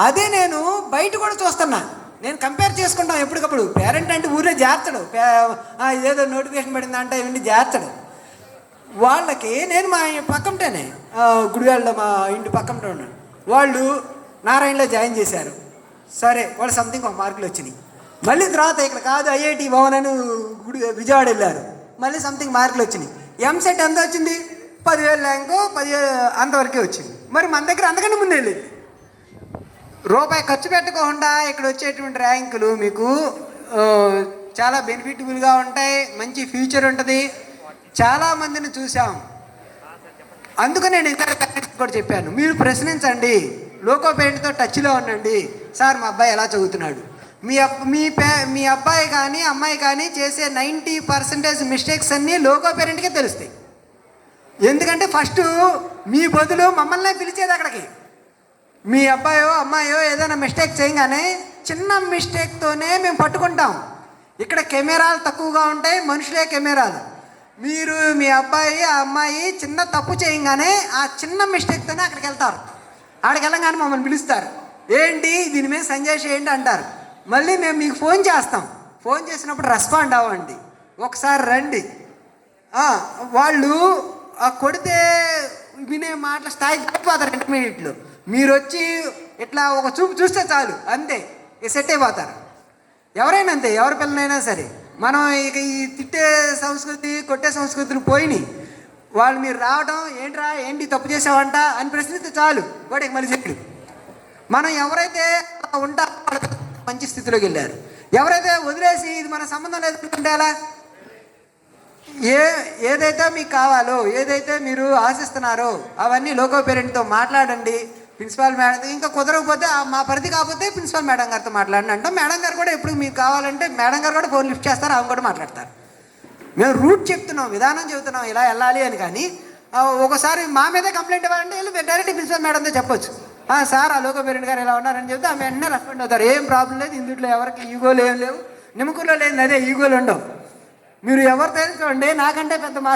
అదే నేను బయట కూడా చూస్తున్నా, నేను కంపేర్ చేసుకుంటాం ఎప్పటికప్పుడు. పేరెంట్ అంటే ఊరే చేర్చడు, ఇదేదో నోటిఫికేషన్ పడింది అంటే ఇవన్నీ చేర్చడు. వాళ్ళకి నేను మా పక్కంటేనే గుడివాడలో మా ఇంటి పక్కంటే ఉన్నాను. వాళ్ళు నారాయణలో జాయిన్ చేశారు. సరే, వాళ్ళు సంథింగ్ ఒక మార్కులు వచ్చినాయి. మళ్ళీ తర్వాత ఇక్కడ కాదు ఐఐటి భవన్ అని విజయవాడ వెళ్ళారు, మళ్ళీ సంథింగ్ మార్కులు వచ్చినాయి. ఎంసెట్ ఎంత వచ్చింది? 10,000 ర్యాంకు, 10,000 అంతవరకే వచ్చింది. మరి మన దగ్గర అంతకంటే ముందు వెళ్ళింది. రూపాయి ఖర్చు పెట్టకుండా ఇక్కడ వచ్చేటువంటి ర్యాంకులు మీకు చాలా బెనిఫిటబుల్గా ఉంటాయి, మంచి ఫ్యూచర్ ఉంటుంది. చాలామందిని చూసాం. అందుకని నేను ఇతర పేరెంట్స్ కూడా చెప్పాను, మీరు ప్రశ్నించండి, లోకో పేరెంట్తో టచ్లో ఉండండి. సార్ మా అబ్బాయి ఎలా చదువుతున్నాడు, మీ అబ్బాయి కానీ అమ్మాయి కానీ చేసే 90% మిస్టేక్స్ అన్నీ లోకో పేరెంట్కే తెలుస్తాయి. ఎందుకంటే ఫస్ట్ మీ బదులు మమ్మల్నే పిలిచేది అక్కడికి. మీ అబ్బాయో అమ్మాయో ఏదైనా మిస్టేక్ చేయగానే చిన్న మిస్టేక్తోనే మేము పట్టుకుంటాం. ఇక్కడ కెమెరాలు తక్కువగా ఉంటాయి, మనుషులే కెమెరాలు. మీరు మీ అబ్బాయి ఆ అమ్మాయి చిన్న తప్పు చేయగానే ఆ చిన్న మిస్టేక్తోనే అక్కడికి వెళ్తారు. అక్కడికి వెళ్ళగానే మమ్మల్ని పిలుస్తారు, ఏంటి దీని మీద సంజయ్ చేయండి అంటారు. మళ్ళీ మేము మీకు ఫోన్ చేస్తాం, ఫోన్ చేసినప్పుడు రెస్పాండ్ అవ్వండి, ఒకసారి రండి. వాళ్ళు కొడితే వినే మాటల స్థాయి తగ్గిపోతారు ఇంటర్మీడియట్లో. మీరు వచ్చి ఇట్లా ఒక చూపు చూస్తే చాలు, అంతే సెట్ అయిపోతారు. ఎవరైనా అంతే, ఎవరి పిల్లనైనా సరే. మనం ఇక ఈ తిట్టే సంస్కృతి కొట్టే సంస్కృతులు పోయినాయి. వాళ్ళు మీరు రావడం ఏంటి తప్పు చేసావంట అని ప్రశ్నిస్తే చాలు, వాడికి మళ్ళీ చెట్లు. మనం ఎవరైతే ఉంటారో వాళ్ళు మంచి స్థితిలోకి వెళ్ళారు. ఎవరైతే వదిలేసి ఇది మన సంబంధం లేదంటే అలా, ఏదైతే మీకు కావాలో, ఏదైతే మీరు ఆశిస్తున్నారో అవన్నీ లోకో పేరెంట్తో మాట్లాడండి. ప్రిన్సిపాల్ మేడం ఇంకా కుదరకపోతే మా పరిధి కాకపోతే ప్రిన్సిపాల్ మేడం గారితో మాట్లాడండి అంటాం. మేడం గారు కూడా ఎప్పుడు మీకు కావాలంటే మేడం గారు కూడా ఫోన్ లిఫ్ట్ చేస్తారు, ఆమె కూడా మాట్లాడతారు. మేము రూట్ చెప్తున్నాం, విధానం చెబుతున్నాం ఇలా వెళ్ళాలి అని. కానీ ఒకసారి మా మీదే కంప్లైంట్ ఇవ్వాలంటే వెళ్ళి డైరెక్ట్ ప్రిన్సిపాల్ మేడంతో చెప్పొచ్చు, సార్ ఆ లోకో పేరెంట్ గారు ఇలా ఉన్నారని చెప్తే ఆమె వెంటనే రెస్పాండ్ అవుతారు. ఏం ప్రాబ్లం లేదు, ఇందులో ఎవరికి ఈగోలు ఏం లేవు, నిమ్మకూరులో లేదు అదే ఈగోలు ఉండవు. మీరు ఎవరు తెలుసుకోండి, నాకంటే పెద్ద మా